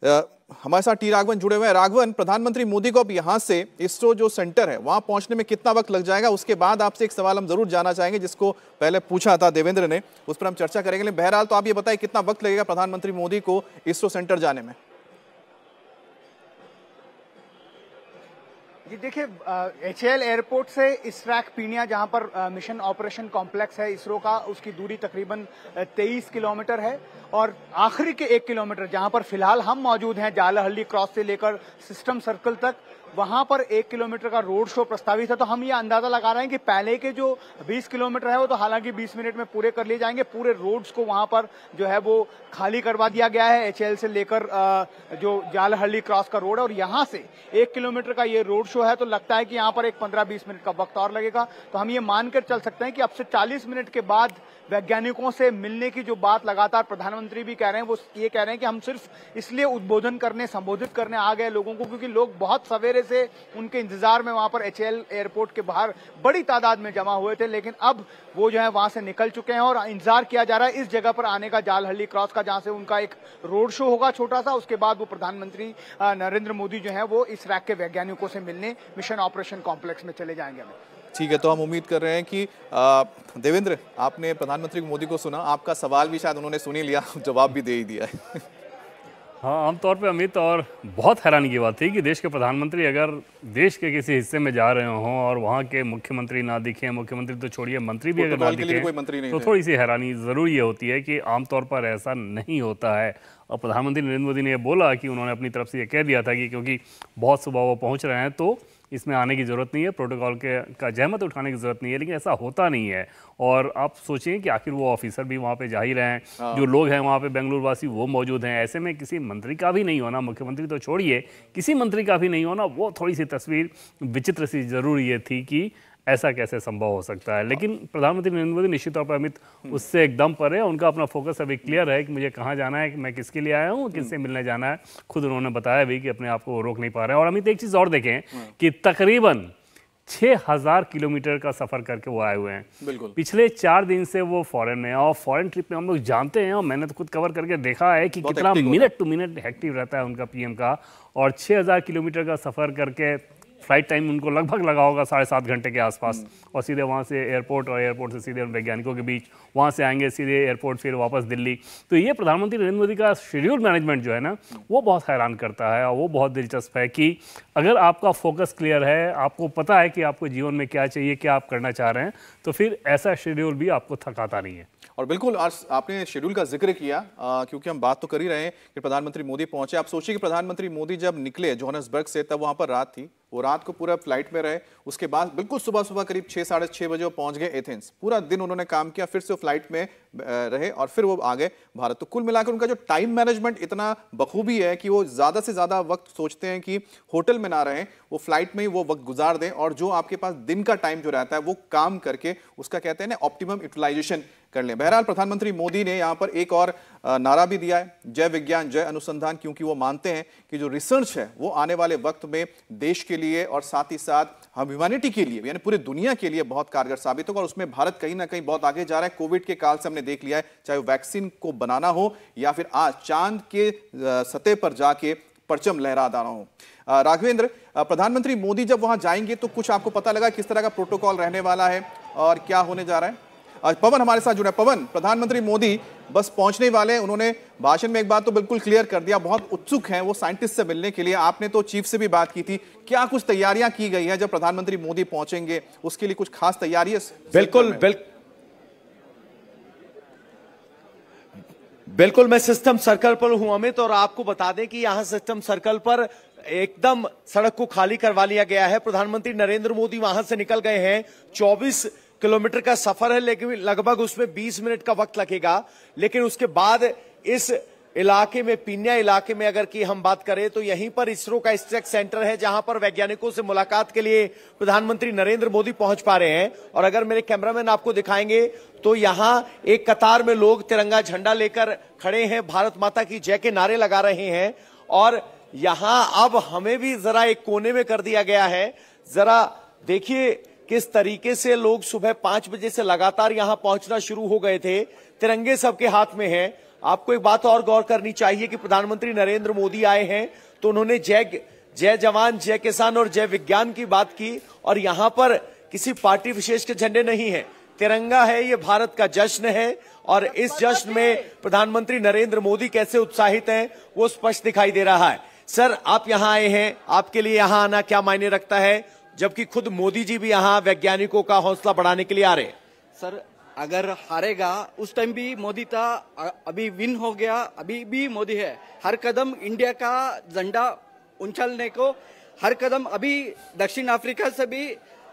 हमारे साथ टी राघवन जुड़े हुए हैं। राघवन, प्रधानमंत्री मोदी को अब यहाँ से इसरो जो सेंटर है वहां पहुंचने में कितना वक्त लग जाएगा? उसके बाद आपसे एक सवाल हम जरूर जानना चाहेंगे जिसको पहले पूछा था देवेंद्र ने, उस पर हम चर्चा करेंगे। लेकिन बहरहाल तो आप ये बताइए कितना वक्त लगेगा प्रधानमंत्री मोदी को इसरो सेंटर जाने में? जी देखिए, HAL एयरपोर्ट से इसरैक पीनिया जहां पर मिशन ऑपरेशन कॉम्प्लेक्स है इसरो का, उसकी दूरी तकरीबन 23 किलोमीटर है। और आखिरी के 1 किलोमीटर जहां पर फिलहाल हम मौजूद हैं, जालहल्ली क्रॉस से लेकर सिस्टम सर्कल तक, वहां पर 1 किलोमीटर का रोड शो प्रस्तावित है। तो हम ये अंदाजा लगा रहे हैं कि पहले के जो 20 किलोमीटर है वो तो हालांकि 20 मिनट में पूरे कर लिए जाएंगे। पूरे रोड्स को वहां पर जो है वो खाली करवा दिया गया है, HAL से लेकर जो जालहल्ली क्रॉस का रोड है। और यहां से 1 किलोमीटर का ये रोड शो है, तो लगता है कि यहां पर एक 15-20 मिनट का वक्त और लगेगा। तो हम ये मानकर चल सकते हैं कि अब से 40 मिनट के बाद वैज्ञानिकों से मिलने की जो बात लगातार प्रधानमंत्री भी कह रहे हैं, वो ये कह रहे हैं कि हम सिर्फ इसलिए उद्बोधन करने, संबोधित करने आ गए लोगों को क्योंकि लोग बहुत सवेरे से उनके इंतजार में वहां पर HAL एयरपोर्ट के बाहर बड़ी तादाद में जमा हुए थे। लेकिन अब वो जो है वहां से निकल चुके हैं और इंतजार किया जा रहा है इस जगह पर आने का, जालहल्ली क्रॉस का, जहां से उनका एक रोड शो होगा छोटा सा। उसके बाद वो प्रधानमंत्री नरेंद्र मोदी जो है वो इसरैक के वैज्ञानिकों से मिलने मिशन ऑपरेशन कॉम्प्लेक्स में चले जाएंगे। ठीक है, तो हम उम्मीद कर रहे हैं कि देवेंद्र, आपने प्रधानमंत्री मोदी को सुना, आपका सवाल भी शायद उन्होंने सुन ही लिया, जवाब भी दे ही दिया है। हाँ, आमतौर पे अमित, और बहुत हैरानी की बात थी कि देश के प्रधानमंत्री अगर देश के किसी हिस्से में जा रहे हों और वहाँ के मुख्यमंत्री ना दिखें, मुख्यमंत्री तो छोड़िए मंत्री भी अगर ना दिखें, तो थोड़ी सी हैरानी ज़रूर ये होती है कि आमतौर पर ऐसा नहीं होता है। और प्रधानमंत्री नरेंद्र मोदी ने ये बोला कि उन्होंने अपनी तरफ से ये कह दिया था कि क्योंकि बहुत सुबह वो पहुँच रहे हैं तो इसमें आने की ज़रूरत नहीं है, प्रोटोकॉल का जहमत उठाने की ज़रूरत नहीं है। लेकिन ऐसा होता नहीं है। और आप सोचिए कि आखिर वो ऑफिसर भी वहाँ पे जा ही रहे हैं, जो लोग हैं वहाँ पे बेंगलुरु वासी वो मौजूद हैं। ऐसे में किसी मंत्री का भी नहीं होना, मुख्यमंत्री तो छोड़िए, किसी मंत्री का भी नहीं होना, वो थोड़ी सी तस्वीर विचित्र सी ज़रूर ये थी कि ऐसा कैसे संभव हो सकता है। लेकिन प्रधानमंत्री नरेंद्र मोदी निश्चित तौर पर अमित उससे एकदम पर है। उनका अपना फोकस अभी क्लियर है कि मुझे कहाँ जाना है, कि मैं किसके लिए आया हूँ, किससे मिलने जाना है। खुद उन्होंने बताया भी कि अपने आप को रोक नहीं पा रहे हैं। और अमित, एक चीज़ और देखें कि तकरीबन 6000 किलोमीटर का सफर करके वो आए हुए हैं। बिल्कुल, पिछले 4 दिन से वो फॉरेन में, और फॉरेन ट्रिप में हम लोग जानते हैं, और मैंने तो खुद कवर करके देखा है कि कितना मिनट टू मिनट एक्टिव रहता है उनका PM का। और 6000 किलोमीटर का सफर करके फ्लाइट टाइम उनको लगभग लगा होगा 7.5 घंटे के आसपास। और सीधे वहाँ से एयरपोर्ट, और एयरपोर्ट से सीधे उन वैज्ञानिकों के बीच, वहाँ से आएंगे सीधे एयरपोर्ट, फिर वापस दिल्ली। तो ये प्रधानमंत्री नरेंद्र मोदी का शेड्यूल मैनेजमेंट जो है ना, वो बहुत हैरान करता है। और वो बहुत दिलचस्प है कि अगर आपका फोकस क्लियर है, आपको पता है कि आपको जीवन में क्या चाहिए, क्या आप करना चाह रहे हैं, तो फिर ऐसा शेड्यूल भी आपको थकाता नहीं है। और बिल्कुल, आज आपने शेड्यूल का जिक्र किया, क्योंकि हम बात तो कर ही रहे हैं कि प्रधानमंत्री मोदी पहुंचे। आप सोचिए कि प्रधानमंत्री मोदी जब निकले जोहान्सबर्ग से, तब वहां पर रात थी, वो रात को पूरा फ्लाइट में रहे। उसके बाद बिल्कुल सुबह सुबह करीब 6-6:30 बजे वो पहुंच गए एथेंस। पूरा दिन उन्होंने काम किया, फिर से वो फ्लाइट में रहे और फिर वो आ गए भारत। तो कुल मिलाकर उनका जो टाइम मैनेजमेंट इतना बखूबी है कि वो ज्यादा से ज्यादा वक्त सोचते हैं कि होटल में ना रहें, वो फ्लाइट में ही वो वक्त गुजार दें, और जो आपके पास दिन का टाइम जो रहता है वो काम करके उसका कहते हैं ना ऑप्टिमम यूटिलाइजेशन कर लें। बहरहाल प्रधानमंत्री मोदी ने यहाँ पर एक और नारा भी दिया है, जय विज्ञान जय अनुसंधान, क्योंकि वो मानते हैं कि जो रिसर्च है वो आने वाले वक्त में देश के लिए और साथ ही साथ हम ह्यूमैनिटी के लिए, यानी पूरी दुनिया के लिए बहुत कारगर साबित होगा। और उसमें भारत कहीं ना कहीं बहुत आगे जा रहा है। कोविड के काल से हमने देख लिया है, चाहे वैक्सीन को बनाना हो या फिर आज चांद के सतह पर जाके परचम लहराना हो। राघवेंद्र, प्रधानमंत्री मोदी जब वहां जाएंगे तो कुछ आपको पता लगा किस तरह का प्रोटोकॉल रहने वाला है और क्या होने जा रहा है? आज पवन हमारे साथ जुड़ा है। पवन, प्रधानमंत्री मोदी बस पहुंचने वाले हैं, उन्होंने भाषण में एक बात तो बिल्कुल क्लियर कर दिया, बहुत उत्सुक हैं वो साइंटिस्ट से मिलने के लिए। आपने तो चीफ से भी बात की थी, क्या कुछ तैयारियां की गई है जब प्रधानमंत्री मोदी पहुंचेंगे, उसके लिए कुछ खास तैयारी है? बिल्कुल मैं सिस्टम सर्कल पर हूं अमित, और आपको बता दें कि यहां सिस्टम सर्कल पर एकदम सड़क को खाली करवा लिया गया है। प्रधानमंत्री नरेंद्र मोदी वहां से निकल गए हैं। 24 किलोमीटर का सफर है, लेकिन लगभग उसमें 20 मिनट का वक्त लगेगा। लेकिन उसके बाद इस इलाके में, पीनिया इलाके में अगर की हम बात करें, तो यहीं पर इसरो का इसरैक सेंटर है, जहां पर वैज्ञानिकों से मुलाकात के लिए प्रधानमंत्री नरेंद्र मोदी पहुंच पा रहे हैं। और अगर मेरे कैमरामैन आपको दिखाएंगे तो यहां एक कतार में लोग तिरंगा झंडा लेकर खड़े हैं, भारत माता की जय के नारे लगा रहे हैं। और यहां अब हमें भी जरा एक कोने में कर दिया गया है। जरा देखिए किस तरीके से लोग सुबह 5 बजे से लगातार यहां पहुंचना शुरू हो गए थे। तिरंगे सबके हाथ में हैं। आपको एक बात और गौर करनी चाहिए कि प्रधानमंत्री नरेंद्र मोदी आए हैं तो उन्होंने जय जवान, जय किसान और जय विज्ञान की बात की, और यहां पर किसी पार्टी विशेष के झंडे नहीं है, तिरंगा है, ये भारत का जश्न है। और इस जश्न में प्रधानमंत्री नरेंद्र मोदी कैसे उत्साहित हैं वो स्पष्ट दिखाई दे रहा है। सर, आप यहां आए हैं, आपके लिए यहां आना क्या मायने रखता है, जबकि खुद मोदी जी भी यहां वैज्ञानिकों का हौसला बढ़ाने के लिए आ रहे हैं? सर, अगर हारेगा उस टाइम भी मोदी था, अभी विन हो गया, अभी भी मोदी है। हर कदम इंडिया का झंडा उछालने को, हर कदम अभी दक्षिण अफ्रीका से भी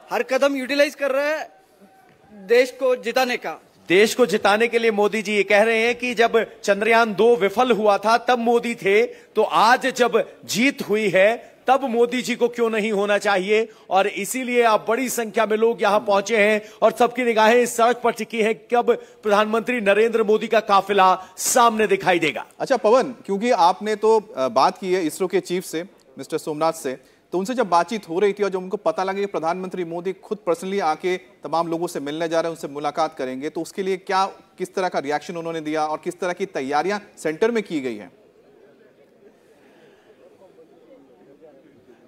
हर कदम यूटिलाइज कर रहे हैं देश को जिताने का। देश को जिताने के लिए मोदी जी ये कह रहे हैं कि जब चंद्रयान 2 विफल हुआ था तब मोदी थे, तो आज जब जीत हुई है तब मोदी जी को क्यों नहीं होना चाहिए। और इसीलिए आप बड़ी संख्या में लोग यहां पहुंचे हैं और सबकी निगाहें इस सड़क पर टिकी है, कब प्रधानमंत्री नरेंद्र मोदी का काफिला सामने दिखाई देगा। अच्छा पवन, क्योंकि आपने तो बात की है इसरो के चीफ से, मिस्टर सोमनाथ से, तो उनसे जब बातचीत हो रही थी और जब उनको पता लगा कि प्रधानमंत्री मोदी खुद पर्सनली आके तमाम लोगों से मिलने जा रहे हैं, उनसे मुलाकात करेंगे, तो उसके लिए क्या, किस तरह का रिएक्शन उन्होंने दिया और किस तरह की तैयारियां सेंटर में की गई हैं?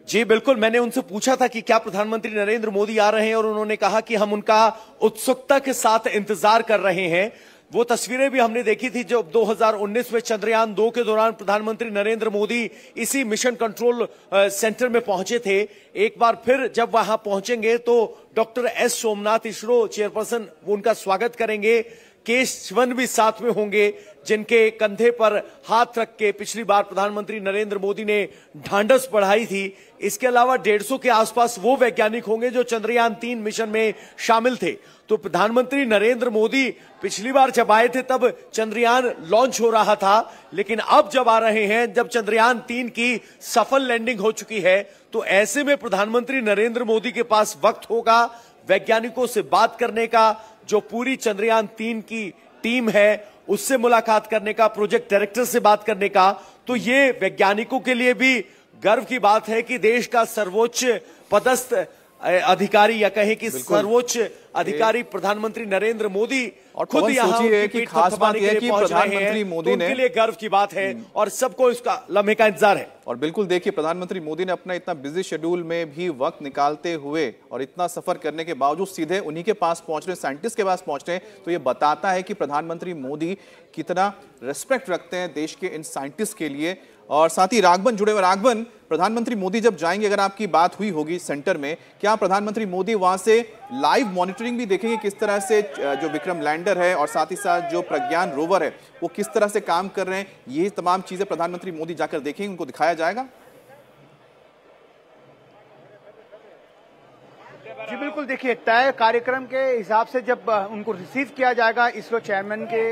जी बिल्कुल, मैंने उनसे पूछा था कि क्या प्रधानमंत्री नरेंद्र मोदी आ रहे हैं, और उन्होंने कहा कि हम उनका उत्सुकता के साथ इंतजार कर रहे हैं। वो तस्वीरें भी हमने देखी थी जब 2019 में चंद्रयान 2 के दौरान प्रधानमंत्री नरेंद्र मोदी इसी मिशन कंट्रोल सेंटर में पहुंचे थे। एक बार फिर जब वहां पहुंचेंगे तो doctor S Somnath, ISRO chairperson, वो उनका स्वागत करेंगे। के शिवन भी साथ में होंगे, जिनके कंधे पर हाथ रख के पिछली बार प्रधानमंत्री नरेंद्र मोदी ने ढांढस बढ़ाई थी। इसके अलावा 150 के आसपास वो वैज्ञानिक होंगे जो चंद्रयान 3 मिशन में शामिल थे। तो प्रधानमंत्री नरेंद्र मोदी पिछली बार जब आए थे तब चंद्रयान लॉन्च हो रहा था, लेकिन अब जब आ रहे हैं, जब चंद्रयान 3 की सफल लैंडिंग हो चुकी है, तो ऐसे में प्रधानमंत्री नरेंद्र मोदी के पास वक्त होगा वैज्ञानिकों से बात करने का, जो पूरी चंद्रयान 3 की टीम है उससे मुलाकात करने का, प्रोजेक्ट डायरेक्टर से बात करने का। तो ये वैज्ञानिकों के लिए भी गर्व की बात है कि देश का सर्वोच्च पदस्थ अधिकारी, या कहें कि सर्वोच्च अधिकारी प्रधानमंत्री नरेंद्र मोदी और खुद यहाँ कि खास बात यह है कि प्रधानमंत्री मोदी ने, उनके लिए गर्व की बात है और सबको इसका लम्हे का इंतजार है। और बिल्कुल देखिए, प्रधानमंत्री मोदी ने अपना इतना बिजी शेड्यूल में भी वक्त निकालते हुए और इतना सफर करने के बावजूद सीधे उन्हीं के पास पहुंच रहे, साइंटिस्ट के पास पहुंच रहे हैं, तो ये बताता है कि प्रधानमंत्री मोदी कितना रिस्पेक्ट रखते हैं देश के इन साइंटिस्ट के लिए। और साथ ही राघवन जुड़े हुए। राघवन, प्रधानमंत्री मोदी जब जाएंगे, अगर आपकी बात हुई होगी सेंटर में, क्या प्रधानमंत्री मोदी वहां से लाइव मॉनिटरिंग भी देखेंगे, किस तरह से जो विक्रम लैंडर है और साथ ही साथ जो प्रज्ञान रोवर है वो किस तरह से काम कर रहे हैं, ये तमाम चीजें प्रधानमंत्री मोदी जाकर देखेंगे, उनको दिखाया जाएगा? जी बिल्कुल, देखिए तय कार्यक्रम के हिसाब से जब उनको रिसीव किया जाएगा इसरो चेयरमैन के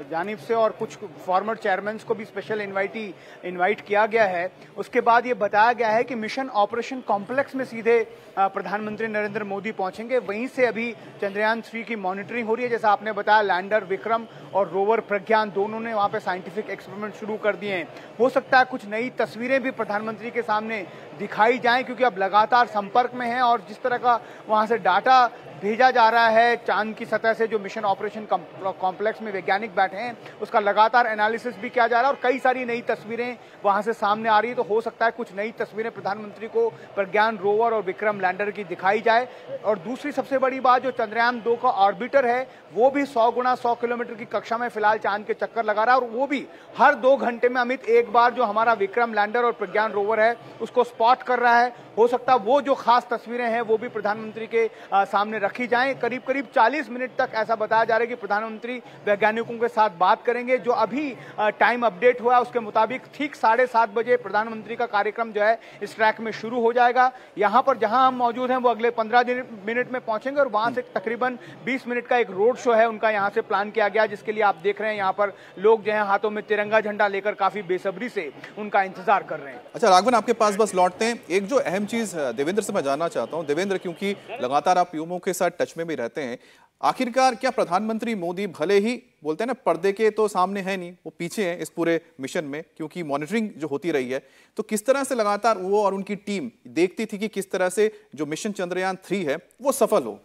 जानिब से, और कुछ फॉर्मर चेयरमैन को भी स्पेशल इनवाइट किया गया है, उसके बाद ये बताया गया है कि मिशन ऑपरेशन कॉम्प्लेक्स में सीधे प्रधानमंत्री नरेंद्र मोदी पहुंचेंगे। वहीं से अभी चंद्रयान 3 की मॉनिटरिंग हो रही है। जैसा आपने बताया, लैंडर विक्रम और रोवर प्रज्ञान दोनों ने वहां पे साइंटिफिक एक्सपेरिमेंट शुरू कर दिए हैं। हो सकता है कुछ नई तस्वीरें भी प्रधानमंत्री के सामने दिखाई जाएं, क्योंकि अब लगातार संपर्क में हैं और जिस तरह का वहां से डाटा भेजा जा रहा है चांद की सतह से, जो मिशन ऑपरेशन कॉम्प्लेक्स में वैज्ञानिक बैठे हैं, उसका लगातार एनालिसिस भी किया जा रहा है और कई सारी नई तस्वीरें वहां से सामने आ रही है। तो हो सकता है कुछ नई तस्वीरें प्रधानमंत्री को प्रज्ञान रोवर और विक्रम लैंडर की दिखाई जाए। और दूसरी सबसे बड़ी बात, जो चंद्रयान 2 का ऑर्बिटर है वो भी 100 गुना 100 किलोमीटर की कक्षा में फिलहाल चांद के चक्कर लगा रहा है, और वो भी हर 2 घंटे में अमित एक बार जो हमारा विक्रम लैंडर और प्रज्ञान रोवर है उसको स्पॉट कर रहा है। हो सकता है वो जो खास तस्वीरें हैं वो भी प्रधानमंत्री के सामने रखी जाएं। करीब करीब 40 मिनट तक ऐसा बताया जा रहा है कि प्रधानमंत्री वैज्ञानिकों के साथ बात करेंगे। जो अभी टाइम अपडेट हुआ है उसके मुताबिक ठीक 7:30 बजे प्रधानमंत्री का कार्यक्रम जो है इस ट्रैक में शुरू हो जाएगा। यहाँ पर जहां हम मौजूद हैं वो अगले 15 मिनट में पहुंचेंगे और वहां से तकरीबन 20 मिनट का एक रोड शो है उनका यहाँ से प्लान किया गया, जिसके लिए आप देख रहे हैं यहाँ पर लोग जो है हाथों में तिरंगा झंडा लेकर काफी बेसब्री से उनका इंतजार कर रहे हैं। अच्छा राघवन, आपके पास बस लौटते हैं। एक जो अहम चीज देवेंद्र से मैं जानना चाहता हूं, देवेंद्र, क्योंकि लगातार आप युवाओं के साथ टच में भी रहते हैं, आखिरकार क्या प्रधानमंत्री मोदी भले ही बोलते हैं ना पर्दे के तो सामने है नहीं, वो पीछे हैं इस पूरे मिशन में, क्योंकि मॉनिटरिंग जो होती रही है, तो किस तरह से लगातार वो और उनकी टीम देखती थी कि किस तरह से जो मिशन चंद्रयान 3 है वो सफल हो?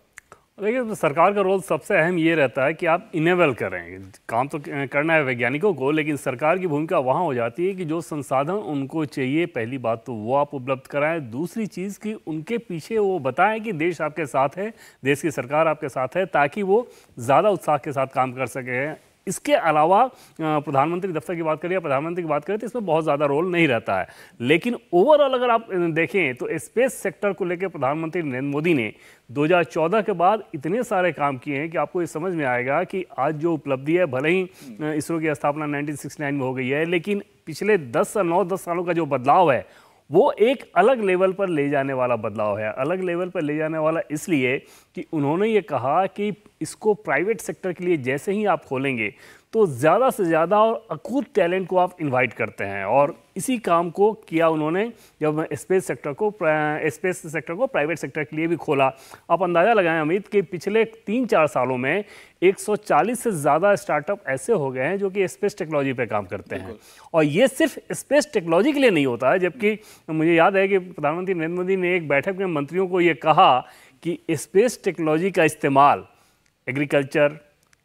देखिए, तो सरकार का रोल सबसे अहम ये रहता है कि आप इनेबल करें, काम तो करना है वैज्ञानिकों को, लेकिन सरकार की भूमिका वहाँ हो जाती है कि जो संसाधन उनको चाहिए, पहली बात तो वो आप उपलब्ध कराएं, दूसरी चीज़ कि उनके पीछे वो बताएं कि देश आपके साथ है, देश की सरकार आपके साथ है, ताकि वो ज़्यादा उत्साह के साथ काम कर सकें। इसके अलावा प्रधानमंत्री दफ्तर की बात करें या प्रधानमंत्री की बात करें तो इसमें बहुत ज़्यादा रोल नहीं रहता है, लेकिन ओवरऑल अगर आप देखें तो स्पेस सेक्टर को लेकर प्रधानमंत्री नरेंद्र मोदी ने 2014 के बाद इतने सारे काम किए हैं कि आपको ये समझ में आएगा कि आज जो उपलब्धि है, भले ही इसरो की स्थापना 1969 में हो गई है, लेकिन पिछले 9-10 सालों का जो बदलाव है वो एक अलग लेवल पर ले जाने वाला बदलाव है। अलग लेवल पर ले जाने वाला इसलिए कि उन्होंने ये कहा कि इसको प्राइवेट सेक्टर के लिए जैसे ही आप खोलेंगे तो ज़्यादा से ज़्यादा और अकूत टैलेंट को आप इनवाइट करते हैं, और इसी काम को किया उन्होंने जब स्पेस सेक्टर को प्राइवेट सेक्टर के लिए भी खोला। आप अंदाज़ा लगाएं अमित कि पिछले 3-4 सालों में 140 से ज़्यादा स्टार्टअप ऐसे हो गए हैं जो कि स्पेस टेक्नोलॉजी पे काम करते हैं, और ये सिर्फ स्पेस टेक्नोलॉजी के लिए नहीं होता है। जबकि मुझे याद है कि प्रधानमंत्री नरेंद्र मोदी ने एक बैठक में मंत्रियों को ये कहा कि स्पेस टेक्नोलॉजी का इस्तेमाल एग्रीकल्चर,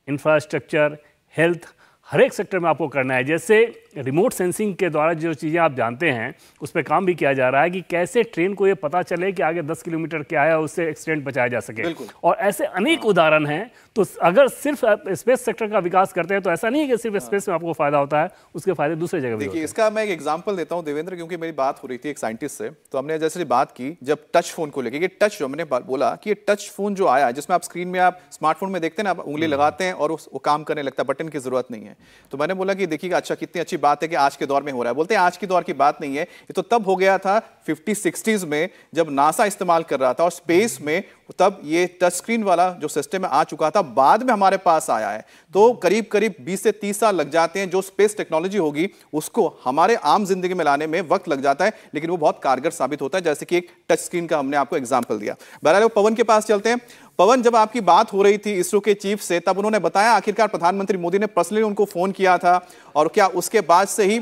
इंफ्रास्ट्रक्चर, हेल्थ, हर एक सेक्टर में आपको करना है। जैसे रिमोट सेंसिंग के द्वारा जो चीज़ें आप जानते हैं उस पर काम भी किया जा रहा है कि कैसे ट्रेन को ये पता चले कि आगे 10 किलोमीटर क्या है, उससे एक्सीडेंट बचाया जा सके, और ऐसे अनेक उदाहरण हैं। तो अगर सिर्फ स्पेस सेक्टर का विकास करते हैं तो ऐसा नहीं है कि सिर्फ स्पेस में आपको फायदा होता है, उसके फायदे दूसरे जगह भी होते हैं। इसका मैं एक एग्जाम्पल देता हूँ देवेंद्र, क्योंकि मेरी बात हो रही थी एक साइंटिस्ट से, तो हमने जैसे बात की जब टच फोन को लेकर, टच जो मैंने बोला कि ये टच फोन जो आया जिसमें आप स्क्रीन में, आप स्मार्टफोन में देखते हैं ना, आप उंगली लगाते हैं और वो काम करने लगता है, बटन की जरूरत नहीं है। तो मैंने बोला कि देखिएगा, अच्छा कितनी अच्छी बात है कि आज के दौर में हो रहा है। बोलते हैं आज के दौर की बात नहीं है, ये तो तब हो गया था 50-60s में जब नासा इस्तेमाल कर रहा था, और स्पेस में तब ये टच स्क्रीन वाला जो सिस्टम आ चुका था, बाद में हमारे पास आया है। तो करीब करीब 20 से 30 साल लग जाते हैं। जो स्पेस टेक्नोलॉजी होगी उसको हमारे आम जिंदगी में लाने में वक्त लग जाता है, लेकिन वो बहुत कारगर साबित होता है, जैसे कि एक टच स्क्रीन का हमने आपको एग्जाम्पल दिया। बहरहाल पवन के पास चलते हैं। पवन, जब आपकी बात हो रही थी इसरो के चीफ से, तब उन्होंने बताया आखिरकार प्रधानमंत्री मोदी ने पर्सनली उनको फोन किया था, और क्या उसके बाद से ही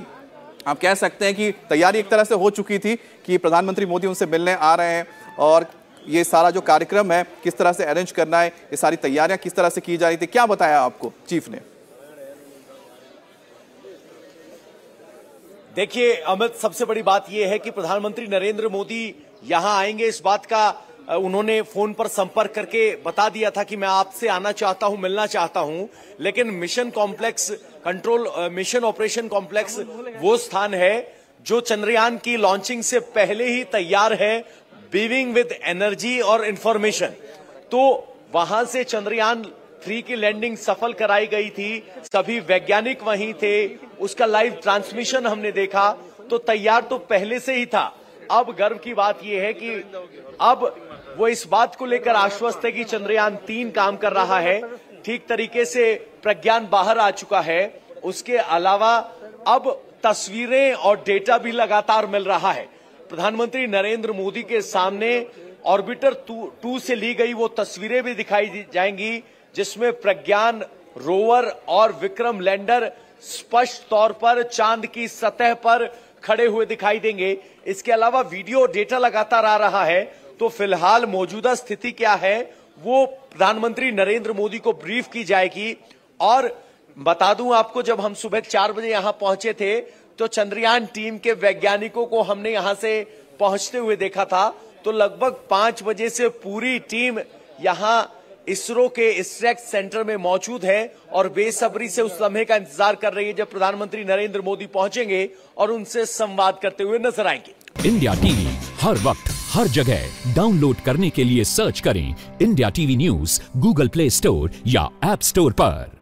आप कह सकते हैं कि तैयारी एक तरह से हो चुकी थी कि प्रधानमंत्री मोदी उनसे मिलने आ रहे हैं, और ये सारा जो कार्यक्रम है किस तरह से अरेंज करना है, ये सारी तैयारियां किस तरह से की जा रही थी, क्या बताया आपको चीफ ने? देखिए अमित, सबसे बड़ी बात यह है कि प्रधानमंत्री नरेंद्र मोदी यहां आएंगे, इस बात का उन्होंने फोन पर संपर्क करके बता दिया था कि मैं आपसे आना चाहता हूं, मिलना चाहता हूं, लेकिन mission complex mission operation complex वो स्थान है जो चंद्रयान की लॉन्चिंग से पहले ही तैयार है, बीविंग विद एनर्जी और इंफॉर्मेशन। तो वहां से चंद्रयान 3 की लैंडिंग सफल कराई गई थी, सभी वैज्ञानिक वहीं थे, उसका लाइव ट्रांसमिशन हमने देखा, तो तैयार तो पहले से ही था। अब गर्व की बात यह है कि अब वो इस बात को लेकर आश्वस्त है कि चंद्रयान 3 काम कर रहा है, ठीक तरीके से प्रज्ञान बाहर आ चुका है। उसके अलावा अब तस्वीरें और डेटा भी लगातार मिल रहा है। प्रधानमंत्री नरेंद्र मोदी के सामने ऑर्बिटर 2 से ली गई वो तस्वीरें भी दिखाई जाएंगी, जिसमें प्रज्ञान रोवर और विक्रम लैंडर स्पष्ट तौर पर चांद की सतह पर खड़े हुए दिखाई देंगे। इसके अलावा वीडियो डेटा लगातार आ रहा है। तो फिलहाल मौजूदा स्थिति क्या है वो प्रधानमंत्री नरेंद्र मोदी को ब्रीफ की जाएगी। और बता दूं आपको, जब हम सुबह 4 बजे यहां पहुंचे थे तो चंद्रयान टीम के वैज्ञानिकों को हमने यहां से पहुंचते हुए देखा था। तो लगभग 5 बजे से पूरी टीम यहां इसरो के ISREC सेंटर में मौजूद है और बेसब्री से उस लम्हे का इंतजार कर रही है जब प्रधानमंत्री नरेंद्र मोदी पहुंचेंगे और उनसे संवाद करते हुए नजर आएंगे। इंडिया टीवी हर वक्त हर जगह डाउनलोड करने के लिए सर्च करें India TV news Google play store या ऐप स्टोर पर।